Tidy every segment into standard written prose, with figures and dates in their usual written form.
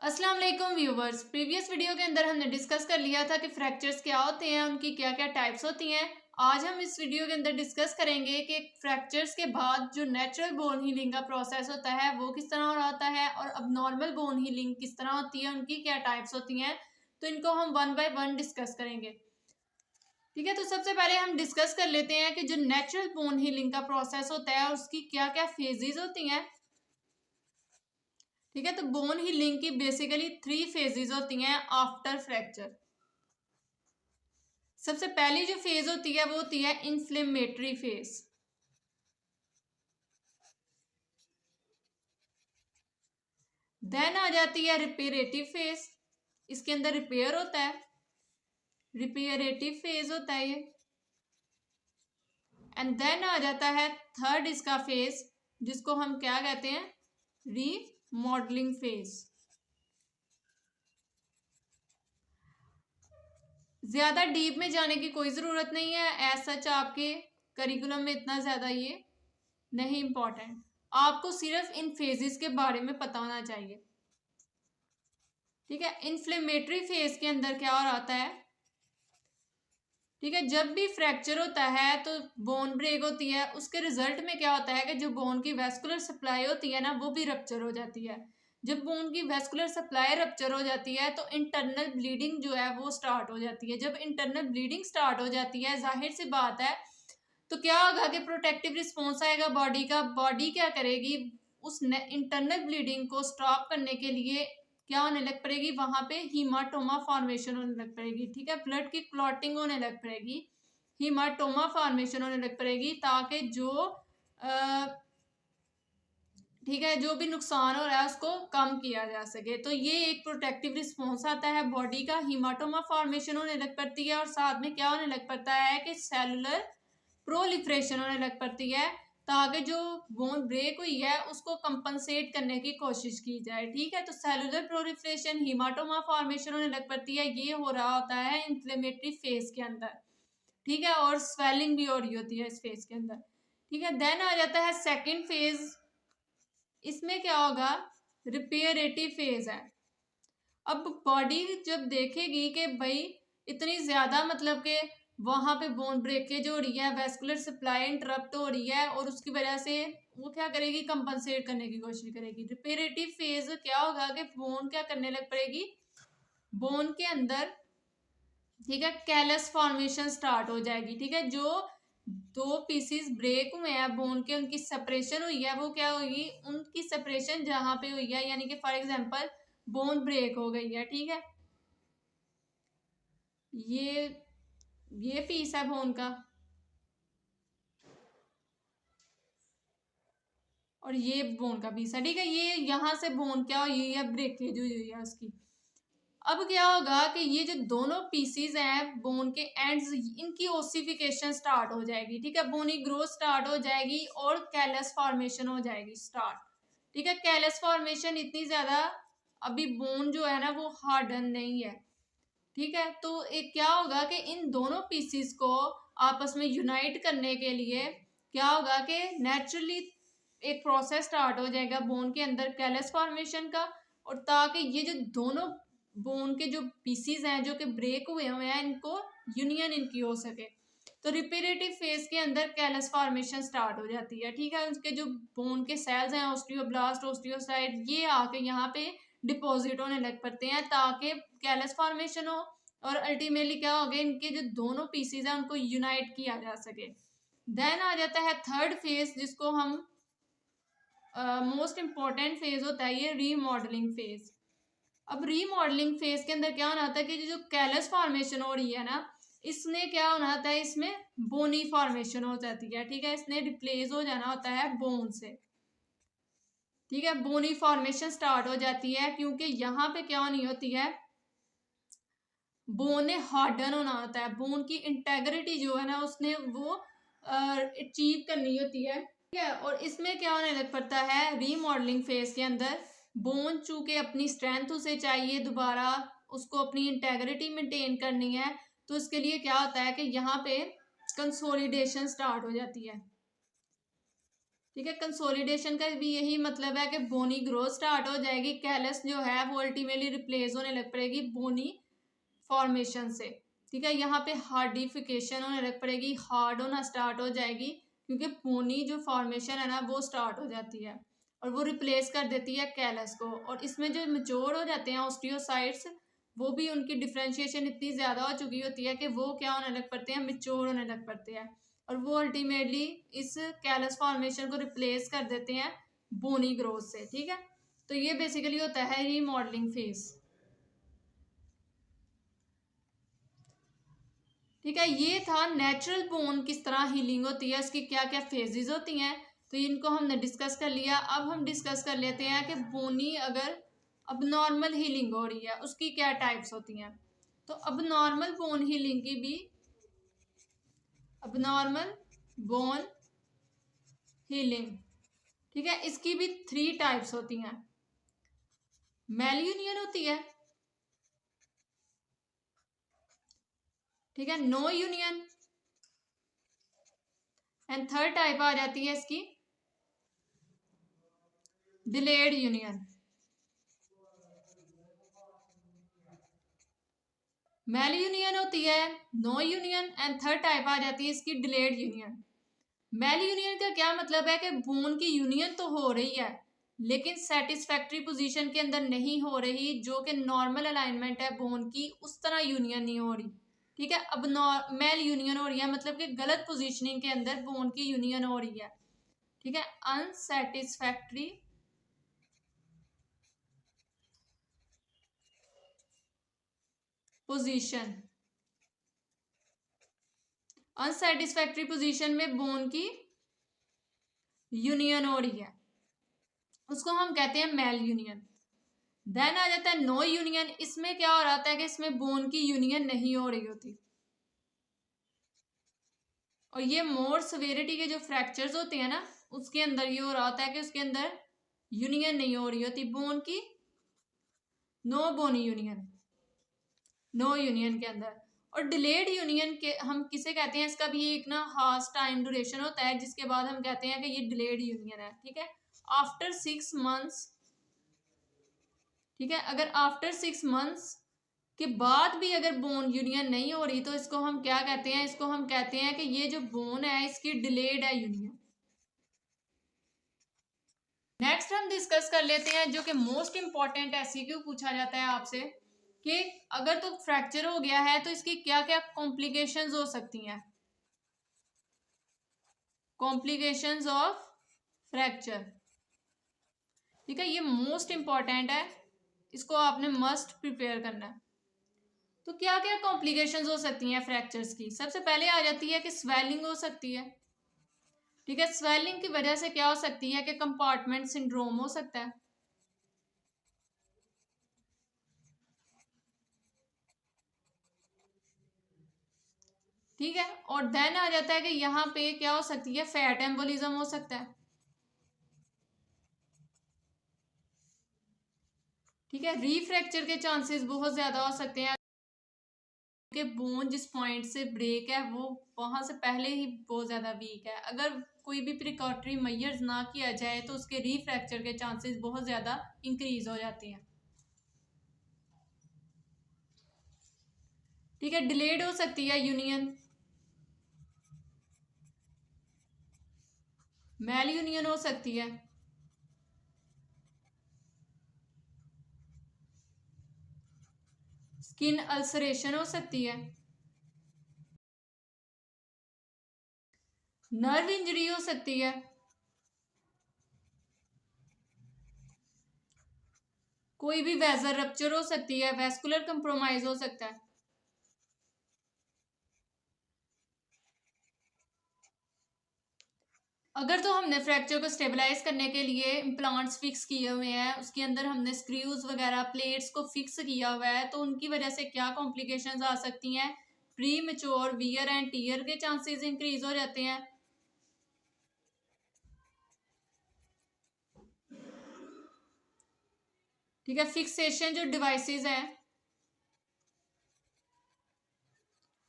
अस्सलाम वालेकुम viewers. Previous video के अंदर हमने डिस्कस कर लिया था कि फ्रैक्चर्स क्या होते हैं, उनकी क्या क्या टाइप्स होती हैं। आज हम इस वीडियो के अंदर डिस्कस करेंगे कि फ्रैक्चर्स के बाद जो नेचुरल बोन हीलिंग का प्रोसेस होता है वो किस तरह होता है और अब नॉर्मल बोन हीलिंग किस तरह होती है, उनकी क्या टाइप्स होती हैं। तो इनको हम वन बाय वन डिस्कस करेंगे। ठीक है, तो सबसे पहले हम डिस्कस कर लेते हैं कि जो नेचुरल बोन हीलिंग का प्रोसेस होता है उसकी क्या क्या फेजेस होती हैं। ठीक है, तो बोन हीलिंग की बेसिकली 3 फेजेस होती हैं आफ्टर फ्रैक्चर। सबसे पहली जो फेज होती है वो होती है इन्फ्लेमेटरी फेज। देन आ जाती है रिपेरेटिव फेज, इसके अंदर रिपेयर होता है, रिपेरेटिव फेज होता है ये। एंड देन आ जाता है थर्ड इसका फेज, जिसको हम क्या कहते हैं, रीमॉडलिंग फेज। ज्यादा डीप में जाने की कोई जरूरत नहीं है, एज सच आपके करिकुलम में इतना ज्यादा ये नहीं इंपॉर्टेंट, आपको सिर्फ इन फेजेस के बारे में पता होना चाहिए। ठीक है, इन्फ्लेमेटरी फेज के अंदर क्या हो रहा है। ठीक है, जब भी फ्रैक्चर होता है तो बोन ब्रेक होती है, उसके रिजल्ट में क्या होता है कि जो बोन की वेस्कुलर सप्लाई होती है ना वो भी रप्चर हो जाती है। जब बोन की वेस्कुलर सप्लाई रप्चर हो जाती है तो इंटरनल ब्लीडिंग जो है वो स्टार्ट हो जाती है। जब इंटरनल ब्लीडिंग स्टार्ट हो जाती है, जाहिर सी बात है, तो क्या होगा कि प्रोटेक्टिव रिस्पॉन्स आएगा बॉडी का। बॉडी क्या करेगी, उस इंटरनल ब्लीडिंग को स्टॉप करने के लिए क्या होने लग पड़ेगी, वहां पे हीमाटोमा फॉर्मेशन होने लग पड़ेगी। ठीक है, ब्लड की क्लॉटिंग होने लग पड़ेगी, हीमाटोमा फॉर्मेशन होने लग पड़ेगी, ताकि जो ठीक है जो भी नुकसान हो रहा है उसको कम किया जा सके। तो ये एक प्रोटेक्टिव रिस्पॉन्स आता है बॉडी का, हीमाटोमा फॉर्मेशन होने लग पड़ती है और साथ में क्या होने लग पड़ता है कि सेलुलर प्रोलिफरेशन होने लग पड़ती है, ताकि जो बोन ब्रेक हुई है उसको कंपनसेट करने की कोशिश की जाए। ठीक है, तो सेलुलर प्रोलिफरेशन, हीमाटोमा फॉर्मेशन होने लग पड़ती है, ये हो रहा होता है इन्फ्लेमेटरी फेज के अंदर। ठीक है, और स्वेलिंग भी हो रही होती है इस फेज के अंदर। ठीक है, देन आ जाता है सेकेंड फेज, इसमें क्या होगा, रिपेयरेटिव फेज है। अब बॉडी जब देखेगी कि भाई इतनी ज्यादा मतलब कि वहां पे बोन ब्रेकेज हो रही है, वेस्कुलर सप्लाई इंटरप्ट हो रही है, और उसकी वजह से वो क्या करेगी, कंपनसेट करने की कोशिश करेगी। रिपेरेटिव फेज क्या होगा कि बोन क्या करने लग पड़ेगी, बोन के अंदर ठीक है कैलस फॉर्मेशन स्टार्ट हो जाएगी। ठीक है, जो दो पीसीस ब्रेक हुए हैं बोन के, उनकी सेपरेशन हुई है, वो क्या होगी, उनकी सेपरेशन जहां पे हुई है, यानी कि फॉर एग्जांपल बोन ब्रेक हो गई है। ठीक है, ये ये पीस है बोन का और ये बोन का पीस है। ठीक है, ये यहाँ से बोन क्या हुई है, ब्रेकेज हुई है उसकी। अब क्या होगा कि ये जो दोनों पीसीज हैं बोन के एंड्स, इनकी ओसिफिकेशन स्टार्ट हो जाएगी। ठीक है, बोनी ग्रोथ स्टार्ट हो जाएगी और कैलस फॉर्मेशन हो जाएगी स्टार्ट। ठीक है, कैलस फॉर्मेशन इतनी ज्यादा, अभी बोन जो है ना वो हार्डन नहीं है। ठीक है, तो एक क्या होगा कि इन दोनों पीसीस को आपस में यूनाइट करने के लिए क्या होगा कि नेचुरली एक प्रोसेस स्टार्ट हो जाएगा बोन के अंदर कैलस फॉर्मेशन का, और ताकि ये जो दोनों बोन के जो पीसीज हैं जो कि ब्रेक हुए हुए हैं, इनको यूनियन इनकी हो सके। तो रिपेरेटिव फेज के अंदर कैलस फॉर्मेशन स्टार्ट हो जाती है। ठीक है, उसके जो बोन के सेल्स हैं, ऑस्टियोब्लास्ट, ऑस्टियोसाइट, ये आके यहाँ पे डिपॉजिट होने लग पड़ते हैं ताकि कैलस फॉर्मेशन हो, और अल्टीमेटली क्या हो गया, इनके जो दोनों पीसीज हैं उनको यूनाइट किया जा सके। देन आ जाता है थर्ड फेज, जिसको हम मोस्ट इंपॉर्टेंट फेज होता है ये रीमॉडलिंग फेज। अब रीमॉडलिंग फेज के अंदर क्या होना होता है कि जो कैलस फॉर्मेशन हो रही है ना, इसने क्या होना होता है, इसमें बोनी फॉर्मेशन हो जाती है। ठीक है, इसने रिप्लेस हो जाना होता है बोन से। ठीक है, बोनी फॉर्मेशन स्टार्ट हो जाती है, क्योंकि यहाँ पे क्या नहीं होती है, बोन ने हार्डन होना होता है, बोन की इंटेग्रिटी जो है ना उसने वो अचीव करनी होती है। ठीक है, और इसमें क्या होने लग पड़ता है, रीमॉडलिंग फेज के अंदर बोन चूंकि अपनी स्ट्रेंथ उसे चाहिए, दोबारा उसको अपनी इंटेग्रिटी मेंटेन करनी है, तो इसके लिए क्या होता है कि यहाँ पे कंसोलिडेशन स्टार्ट हो जाती है। ठीक है। कंसोलिडेशन का भी यही मतलब है कि बोनी ग्रोथ स्टार्ट हो जाएगी, कैलस जो है वो अल्टीमेटली रिप्लेस होने लग पड़ेगी बोनी फॉर्मेशन से। ठीक है, यहाँ पे हार्डिफिकेशन होने लग पड़ेगी, हार्ड होना स्टार्ट हो जाएगी, क्योंकि बोनी जो फॉर्मेशन है ना वो स्टार्ट हो जाती है और वो रिप्लेस कर देती है कैलस को। और इसमें जो मेच्योर हो जाते हैं ऑस्टियोसाइट्स, वो भी उनकी डिफ्रेंशिएशन इतनी ज़्यादा हो चुकी होती है कि वो क्या होने लग पड़ते हैं, मेच्योर होने लग पड़ते हैं, और वो अल्टीमेटली इस कैलस फॉर्मेशन को रिप्लेस कर देते हैं बोनी ग्रोथ से। ठीक है, तो ये बेसिकली होता है रीमॉडलिंग फेज। ठीक है, ये था नेचुरल बोन किस तरह हीलिंग होती है, उसकी क्या क्या फेजेस होती हैं, तो इनको हमने डिस्कस कर लिया। अब हम डिस्कस कर लेते हैं कि बोनी अगर अब नॉर्मल हीलिंग हो रही है उसकी क्या टाइप्स होती हैं। तो अब नॉर्मल बोन हीलिंग की भी, अब नॉर्मल बोन हीलिंग, ठीक है, इसकी भी 3 टाइप्स होती हैं। मेल यूनियन होती है, ठीक है, no union, and third type आ जाती है इसकी डिलेड यूनियन। मेल यूनियन होती है, no union, and third type आ जाती है इसकी डिलेड यूनियन। मेल यूनियन का क्या मतलब है कि बोन की यूनियन तो हो रही है लेकिन सेटिस्फैक्ट्री पोजीशन के अंदर नहीं हो रही, जो कि नॉर्मल अलाइनमेंट है बोन की उस तरह यूनियन नहीं हो रही। ठीक है, अब मेल यूनियन हो रही है मतलब कि गलत पोजीशनिंग के अंदर बोन की यूनियन हो रही है। ठीक है, अनसेटिस्फैक्ट्री पोजीशन, अनसेटिस्फैक्ट्री पोजीशन में बोन की यूनियन हो रही है, उसको हम कहते हैं मेल यूनियन। देन आ जाता है नो यूनियन, इसमें क्या हो रहा है कि इसमें बोन की यूनियन नहीं हो रही होती, और ये मोर सिवियरिटी के जो फ्रैक्चर्स होते हैं ना उसके अंदर ये हो रहा होता है कि उसके अंदर यूनियन नहीं हो रही होती बोन की, नो बोनी यूनियन, नो यूनियन के अंदर। और डिलेड यूनियन के हम किसे कहते हैं, इसका भी एक ना खास टाइम ड्यूरेशन होता है जिसके बाद हम कहते हैं कि ये डिलेड यूनियन है। ठीक है, आफ्टर 6 मंथ्स, ठीक है, अगर आफ्टर 6 मंथ्स के बाद भी अगर बोन यूनियन नहीं हो रही तो इसको हम क्या कहते हैं, इसको हम कहते हैं कि ये जो बोन है इसकी डिलेड है यूनियन। नेक्स्ट हम डिस्कस कर लेते हैं जो कि मोस्ट इंपॉर्टेंट एमसीक्यू पूछा जाता है आपसे, कि अगर तो फ्रैक्चर हो गया है तो इसकी क्या क्या कॉम्प्लिकेशंस हो सकती हैं। कॉम्प्लिकेशंस ऑफ फ्रैक्चर, ठीक है, ये मोस्ट इंपॉर्टेंट है, इसको आपने मस्ट प्रिपेयर करना है। तो क्या क्या कॉम्प्लिकेशंस हो सकती हैं फ्रैक्चर्स की, सबसे पहले आ जाती है कि स्वेलिंग हो सकती है। ठीक है, स्वेलिंग की वजह से क्या हो सकती है कि कंपार्टमेंट सिंड्रोम हो सकता है। ठीक है, और देन आ जाता है कि यहाँ पे क्या हो सकती है, फैट एम्बोलिज्म हो सकता है। ठीक है, रीफ्रैक्चर के चांसेस बहुत ज्यादा हो सकते हैं कि बोन जिस पॉइंट से ब्रेक है वो वहां से पहले ही बहुत ज्यादा वीक है, अगर कोई भी प्रिकॉटरी मेजर्स ना किया जाए तो उसके रीफ्रैक्चर के चांसेस बहुत ज्यादा इंक्रीज हो जाते हैं। ठीक है, डिलेड हो सकती है यूनियन, मेल यूनियन हो सकती है, स्किन अल्सरेशन हो सकती है, नर्व इंजरी हो सकती है, कोई भी वेजर रप्चर हो सकती है, वेस्कुलर कंप्रोमाइज हो सकता है। अगर तो हमने फ्रैक्चर को स्टेबलाइज करने के लिए इम्प्लांट्स फिक्स किए हुए हैं, उसके अंदर हमने स्क्रूज वगैरह प्लेट्स को फिक्स किया हुआ है, तो उनकी वजह से क्या कॉम्प्लिकेशंस आ सकती हैं, premature wear and tear के चांसेस इंक्रीज हो जाते हैं। ठीक है, फिक्सेशन जो डिवाइसेस हैं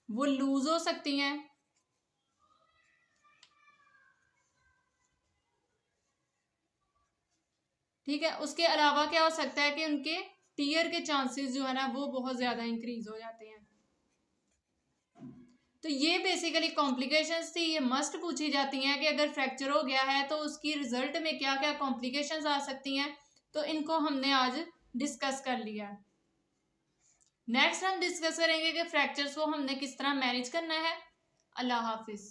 वो लूज हो सकती हैं। ठीक है। उसके अलावा क्या हो सकता है कि उनके टीयर के चांसेस जो है ना वो बहुत ज़्यादा इंक्रीज हो जाते हैं। तो ये बेसिकली कॉम्प्लिकेशंस थी, ये मस्ट पूछी जाती हैं कि अगर फ्रैक्चर हो गया है तो उसकी रिजल्ट में क्या क्या कॉम्प्लिकेशंस आ सकती हैं। तो इनको हमने आज डिस्कस कर लिया। नेक्स्ट हम डिस्कस करेंगे कि फ्रैक्चर्स को हमने किस तरह मैनेज करना है। अल्लाह हाफिज़।